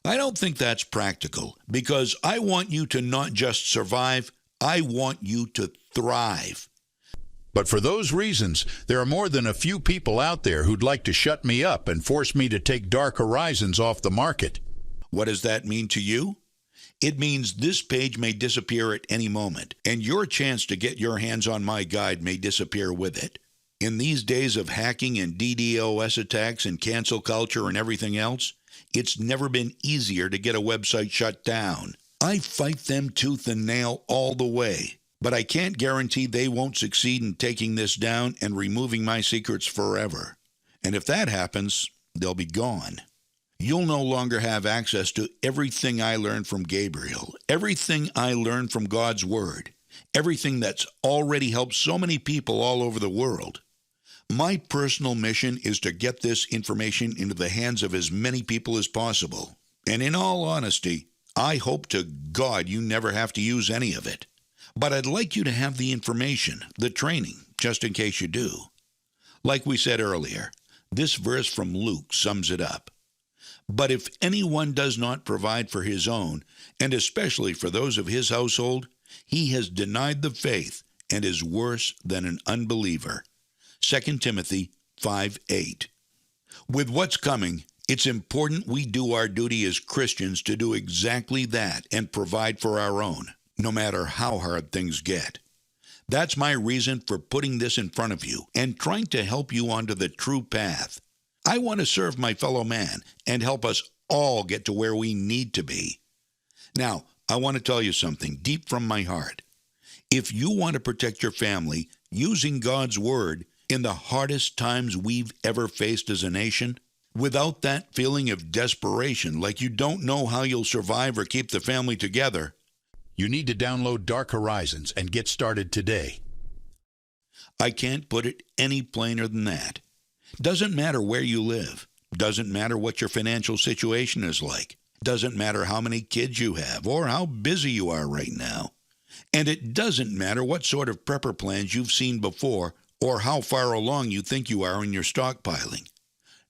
Speaker 10: I don't think that's practical, because I want you to not just survive, I want you to thrive.
Speaker 11: But for those reasons, there are more than a few people out there who'd like to shut me up and force me to take Dark Horizons off the market.
Speaker 10: What does that mean to you? It means this page may disappear at any moment, and your chance to get your hands on my guide may disappear with it. In these days of hacking and DDoS attacks and cancel culture and everything else, it's never been easier to get a website shut down. I fight them tooth and nail all the way, but I can't guarantee they won't succeed in taking this down and removing my secrets forever. And if that happens, they'll be gone. You'll no longer have access to everything I learned from Gabriel, everything I learned from God's Word, everything that's already helped so many people all over the world. My personal mission is to get this information into the hands of as many people as possible. And in all honesty, I hope to God you never have to use any of it. But I'd like you to have the information, the training, just in case you do. Like we said earlier, this verse from Luke sums it up. But if anyone does not provide for his own, and especially for those of his household, he has denied the faith and is worse than an unbeliever. 2 Timothy 5:8. With what's coming, it's important we do our duty as Christians to do exactly that and provide for our own, no matter how hard things get. That's my reason for putting this in front of you and trying to help you onto the true path. I want to serve my fellow man and help us all get to where we need to be. Now, I want to tell you something deep from my heart. If you want to protect your family using God's Word in the hardest times we've ever faced as a nation, without that feeling of desperation, like you don't know how you'll survive or keep the family together,
Speaker 11: you need to download Dark Horizons and get started today.
Speaker 10: I can't put it any plainer than that. Doesn't matter where you live. Doesn't matter what your financial situation is like. Doesn't matter how many kids you have or how busy you are right now. And it doesn't matter what sort of prepper plans you've seen before or how far along you think you are in your stockpiling.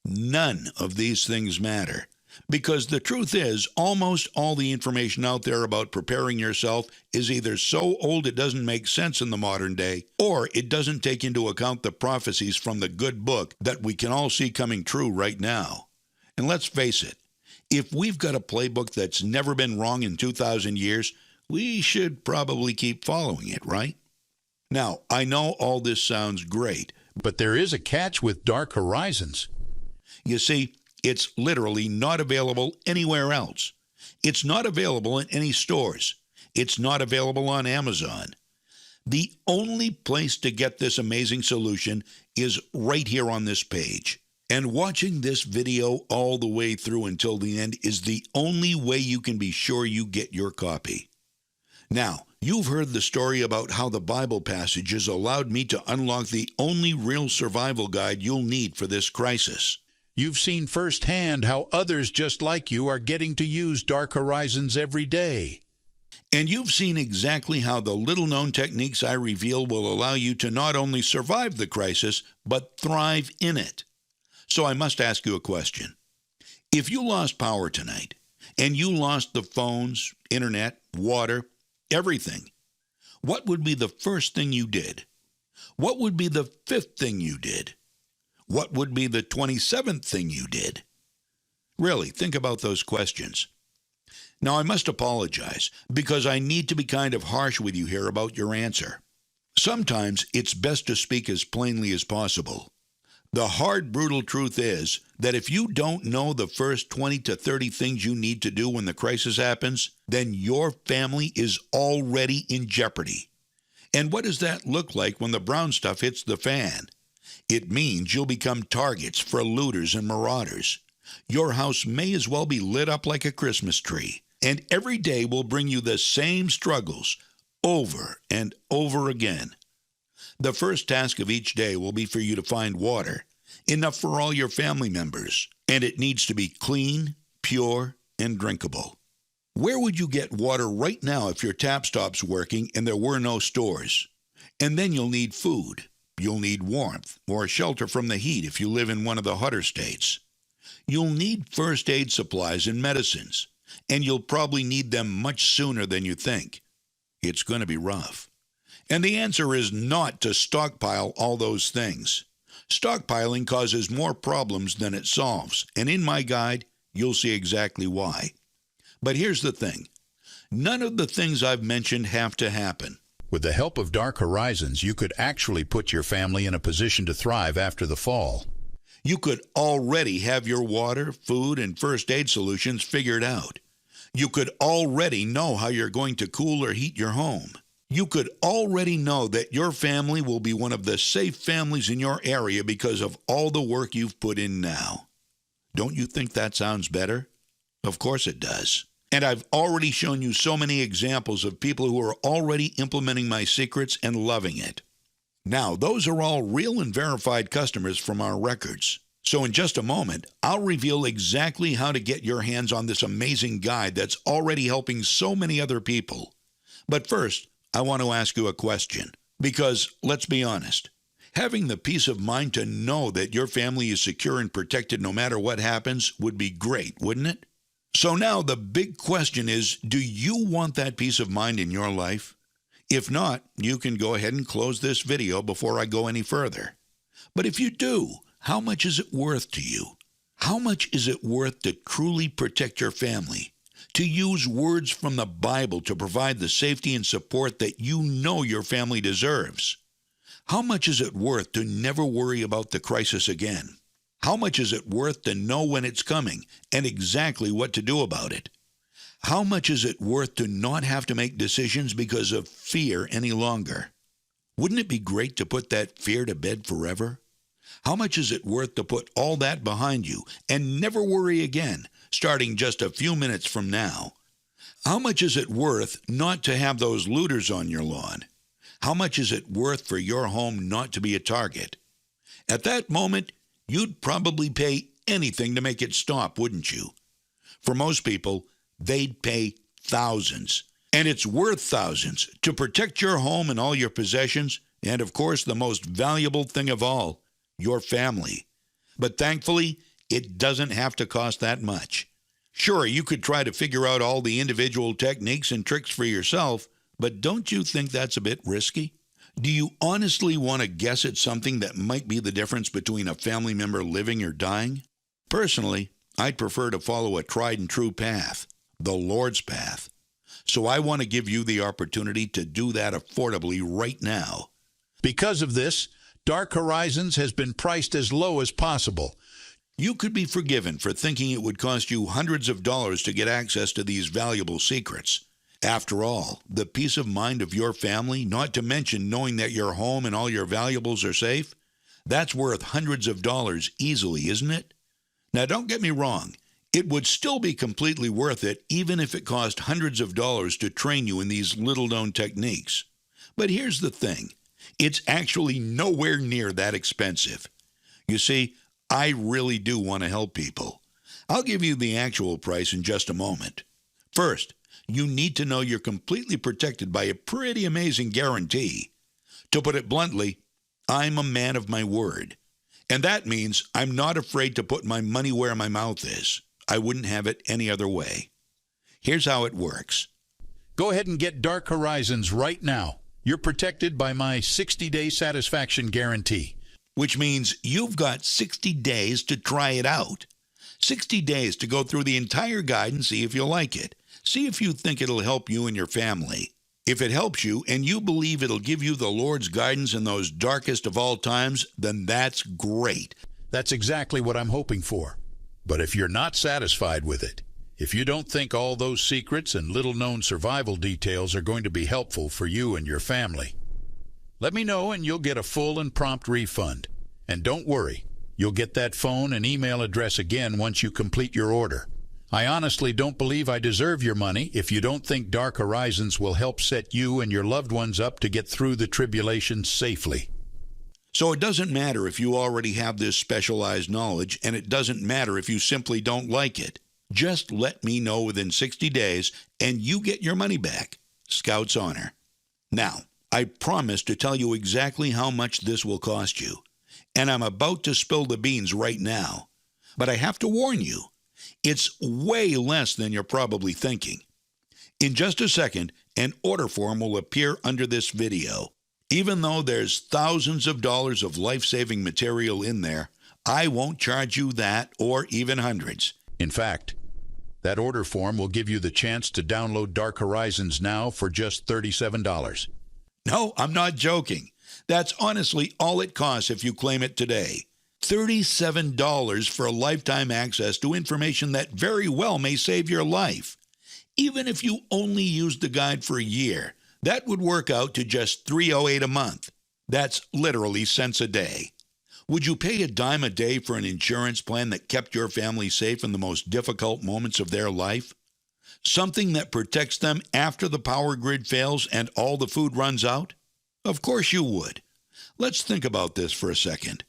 Speaker 10: None of these things matter, because the truth is almost all the information out there about preparing yourself is either so old it doesn't make sense in the modern day, or it doesn't take into account the prophecies from the good book that we can all see coming true right now. And let's face it, if we've got a playbook that's never been wrong in 2,000 years, we should probably keep following it, right? Now, I know all this sounds great,
Speaker 11: but there is a catch with Dark Horizons.
Speaker 10: You see, it's literally not available anywhere else. It's not available in any stores. It's not available on Amazon. The only place to get this amazing solution is right here on this page. And watching this video all the way through until the end is the only way you can be sure you get your copy. Now, you've heard the story about how the Bible passages allowed me to unlock the only real survival guide you'll need for this crisis.
Speaker 11: You've seen firsthand how others just like you are getting to use Dark Horizons every day.
Speaker 10: And you've seen exactly how the little-known techniques I reveal will allow you to not only survive the crisis, but thrive in it. So I must ask you a question. If you lost power tonight, and you lost the phones, internet, water, everything, what would be the first thing you did? What would be the 5th thing you did? What would be the 27th thing you did? Really, think about those questions. Now, I must apologize, because I need to be kind of harsh with you here about your answer. Sometimes it's best to speak as plainly as possible. The hard, brutal truth is that if you don't know the first 20 to 30 things you need to do when the crisis happens, then your family is already in jeopardy. And what does that look like when the brown stuff hits the fan? It means you'll become targets for looters and marauders. Your house may as well be lit up like a Christmas tree, and every day will bring you the same struggles over and over again. The first task of each day will be for you to find water, enough for all your family members, and it needs to be clean, pure, and drinkable. Where would you get water right now if your tap stops working and there were no stores? And then you'll need food. You'll need warmth or shelter from the heat if you live in one of the hotter states. You'll need first aid supplies and medicines, and you'll probably need them much sooner than you think. It's going to be rough. And the answer is not to stockpile all those things. Stockpiling causes more problems than it solves, and in my guide, you'll see exactly why. But here's the thing. None of the things I've mentioned have to happen.
Speaker 11: With the help of Dark Horizons, you could actually put your family in a position to thrive after the fall.
Speaker 10: You could already have your water, food, and first aid solutions figured out. You could already know how you're going to cool or heat your home. You could already know that your family will be one of the safe families in your area because of all the work you've put in now. Don't you think that sounds better? Of course it does. And I've already shown you so many examples of people who are already implementing my secrets and loving it. Now, those are all real and verified customers from our records. So in just a moment, I'll reveal exactly how to get your hands on this amazing guide that's already helping so many other people. But first, I want to ask you a question. Because, let's be honest, having the peace of mind to know that your family is secure and protected no matter what happens would be great, wouldn't it? So now the big question is, do you want that peace of mind in your life? If not, you can go ahead and close this video before I go any further. But if you do, how much is it worth to you? How much is it worth to truly protect your family? To use words from the Bible to provide the safety and support that you know your family deserves? How much is it worth to never worry about the crisis again? How much is it worth to know when it's coming and exactly what to do about it? How much is it worth to not have to make decisions because of fear any longer? Wouldn't it be great to put that fear to bed forever? How much is it worth to put all that behind you and never worry again, starting just a few minutes from now? How much is it worth not to have those looters on your lawn? How much is it worth for your home not to be a target? At that moment, you'd probably pay anything to make it stop, wouldn't you? For most people, they'd pay thousands. And it's worth thousands to protect your home and all your possessions, and of course, the most valuable thing of all, your family. But thankfully, it doesn't have to cost that much. Sure, you could try to figure out all the individual techniques and tricks for yourself, but don't you think that's a bit risky? Do you honestly want to guess at something that might be the difference between a family member living or dying? Personally, I'd prefer to follow a tried and true path, the Lord's path. So I want to give you the opportunity to do that affordably right now.
Speaker 11: Because of this, Dark Horizons has been priced as low as possible.
Speaker 10: You could be forgiven for thinking it would cost you hundreds of dollars to get access to these valuable secrets. After all, the peace of mind of your family, not to mention knowing that your home and all your valuables are safe, that's worth hundreds of dollars easily, isn't it? Now, don't get me wrong. It would still be completely worth it even if it cost hundreds of dollars to train you in these little-known techniques. But here's the thing. It's actually nowhere near that expensive. You see, I really do want to help people. I'll give you the actual price in just a moment. First, you need to know you're completely protected by a pretty amazing guarantee. To put it bluntly, I'm a man of my word. And that means I'm not afraid to put my money where my mouth is. I wouldn't have it any other way. Here's how it works.
Speaker 11: Go ahead and get Dark Horizons right now. You're protected by my 60-day satisfaction guarantee.
Speaker 10: Which means you've got 60 days to try it out. 60 days to go through the entire guide and see if you like it. See if you think it'll help you and your family. If it helps you and you believe it'll give you the Lord's guidance in those darkest of all times, then that's great.
Speaker 11: That's exactly what I'm hoping for. But if you're not satisfied with it, if you don't think all those secrets and little-known survival details are going to be helpful for you and your family, let me know and you'll get a full and prompt refund. And don't worry, you'll get that phone and email address again once you complete your order. I honestly don't believe I deserve your money if you don't think Dark Horizons will help set you and your loved ones up to get through the tribulation safely.
Speaker 10: So it doesn't matter if you already have this specialized knowledge, and it doesn't matter if you simply don't like it. Just let me know within 60 days, and you get your money back. Scout's honor. Now, I promise to tell you exactly how much this will cost you. And I'm about to spill the beans right now. But I have to warn you, it's way less than you're probably thinking. In just a second, an order form will appear under this video. Even though there's thousands of dollars of life-saving material in there, I won't charge you that or even hundreds.
Speaker 11: In fact, that order form will give you the chance to download Dark Horizons now for just $37.
Speaker 10: No, I'm not joking. That's honestly all it costs if you claim it today. $37 for a lifetime access to information that very well may save your life. Even if you only used the guide for a year, that would work out to just $3.08 a month. That's literally cents a day. Would you pay a dime a day for an insurance plan that kept your family safe in the most difficult moments of their life? Something that protects them after the power grid fails and all the food runs out? Of course you would. Let's think about this for a second.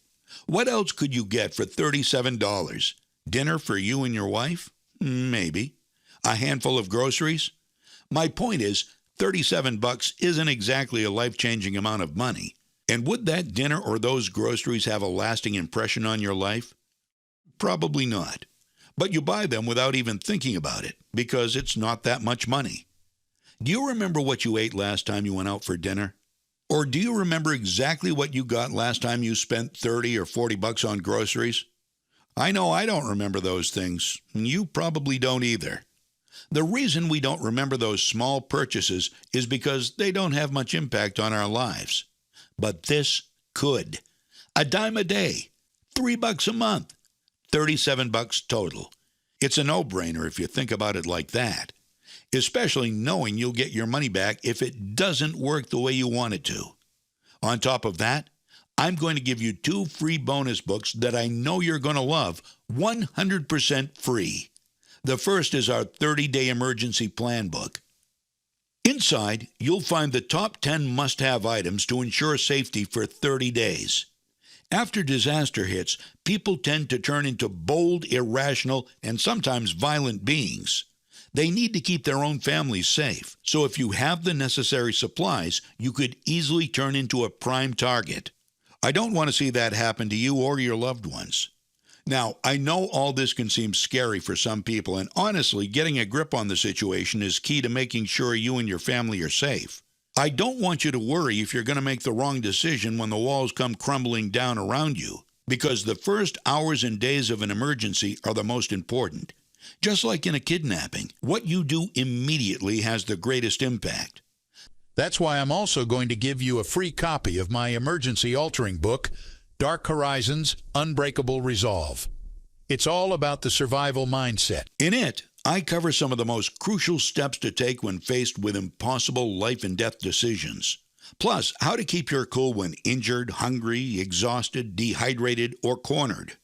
Speaker 10: What else could you get for $37? Dinner for you and your wife? Maybe. A handful of groceries? My point is, $37 isn't exactly a life-changing amount of money. And would that dinner or those groceries have a lasting impression on your life? Probably not. But you buy them without even thinking about it, because it's not that much money. Do you remember what you ate last time you went out for dinner? Or do you remember exactly what you got last time you spent $30 or $40 on groceries? I know I don't remember those things. You probably don't either. The reason we don't remember those small purchases is because they don't have much impact on our lives. But this could. A dime a day, $3 a month, $37 total. It's a no-brainer if you think about it like that, especially knowing you'll get your money back if it doesn't work the way you want it to. On top of that, I'm going to give you 2 free bonus books that I know you're going to love, 100% free. The first is our 30-day emergency plan book. Inside, you'll find the top 10 must-have items to ensure safety for 30 days. After disaster hits, people tend to turn into bold, irrational, and sometimes violent beings. They need to keep their own families safe, so if you have the necessary supplies, you could easily turn into a prime target. I don't want to see that happen to you or your loved ones. Now, I know all this can seem scary for some people, and honestly, getting a grip on the situation is key to making sure you and your family are safe. I don't want you to worry if you're going to make the wrong decision when the walls come crumbling down around you, because the first hours and days of an emergency are the most important. Just like in a kidnapping, what you do immediately has the greatest impact.
Speaker 11: That's why I'm also going to give you a free copy of my emergency altering book, Dark Horizons, Unbreakable Resolve. It's all about the survival mindset.
Speaker 10: In it, I cover some of the most crucial steps to take when faced with impossible life and death decisions. Plus, how to keep your cool when injured, hungry, exhausted, dehydrated, or cornered.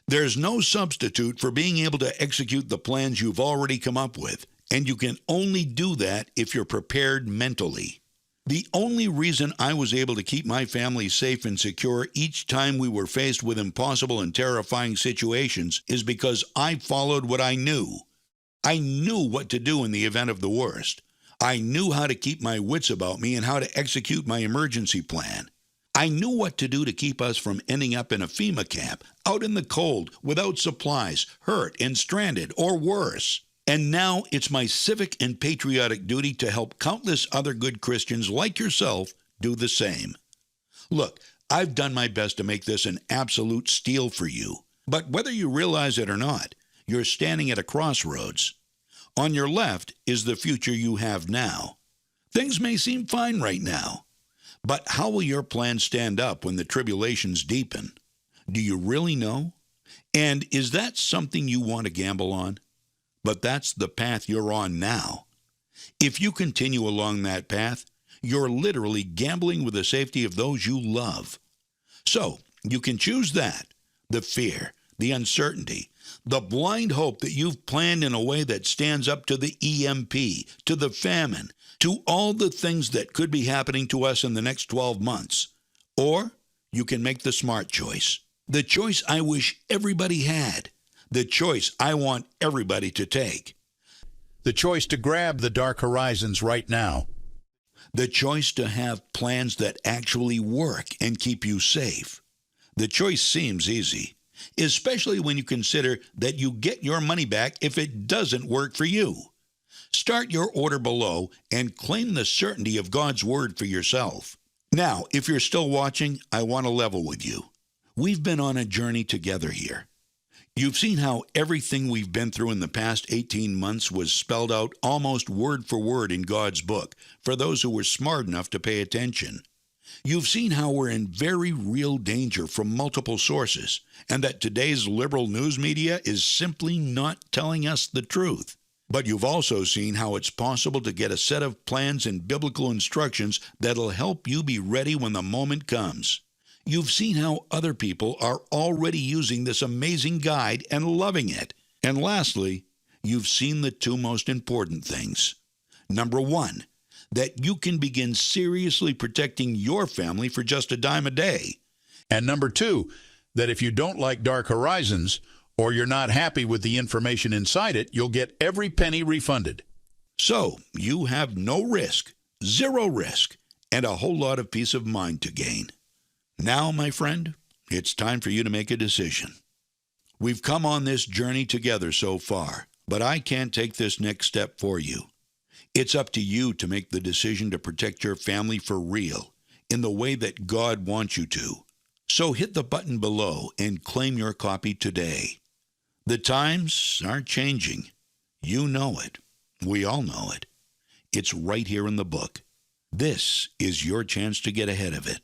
Speaker 10: There's no substitute for being able to execute the plans you've already come up with, and you can only do that if you're prepared mentally. The only reason I was able to keep my family safe and secure each time we were faced with impossible and terrifying situations is because I followed what I knew. I knew what to do in the event of the worst. I knew how to keep my wits about me and how to execute my emergency plan. I knew what to do to keep us from ending up in a FEMA camp, out in the cold, without supplies, hurt and stranded, or worse. And now it's my civic and patriotic duty to help countless other good Christians like yourself do the same. Look, I've done my best to make this an absolute steal for you. But whether you realize it or not, you're standing at a crossroads. On your left is the future you have now. Things may seem fine right now, but how will your plan stand up when the tribulations deepen? Do you really know? And is that something you want to gamble on? But that's the path you're on now. If you continue along that path, you're literally gambling with the safety of those you love. So, you can choose that, the fear, the uncertainty, the blind hope that you've planned in a way that stands up to the EMP, to the famine, to all the things that could be happening to us in the next 12 months. Or you can make the smart choice, the choice I wish everybody had, the choice I want everybody to take.
Speaker 11: The choice to grab the Dark Horizons right now.
Speaker 10: The choice to have plans that actually work and keep you safe. The choice seems easy, especially when you consider that you get your money back if it doesn't work for you. Start your order below and claim the certainty of God's word for yourself. Now, if you're still watching, I want to level with you. We've been on a journey together here. You've seen how everything we've been through in the past 18 months was spelled out almost word for word in God's book for those who were smart enough to pay attention. You've seen how we're in very real danger from multiple sources, and that today's liberal news media is simply not telling us the truth. But you've also seen how it's possible to get a set of plans and biblical instructions that'll help you be ready when the moment comes. You've seen how other people are already using this amazing guide and loving it. And lastly, you've seen the two most important things. Number one, that you can begin seriously protecting your family for just a dime a day.
Speaker 11: And number two, that if you don't like Dark Horizons, or you're not happy with the information inside it, you'll get every penny refunded.
Speaker 10: So, you have no risk, zero risk, and a whole lot of peace of mind to gain. Now, my friend, it's time for you to make a decision. We've come on this journey together so far, but I can't take this next step for you. It's up to you to make the decision to protect your family for real, in the way that God wants you to. So hit the button below and claim your copy today. The times are changing. You know it. We all know it. It's right here in the book. This is your chance to get ahead of it.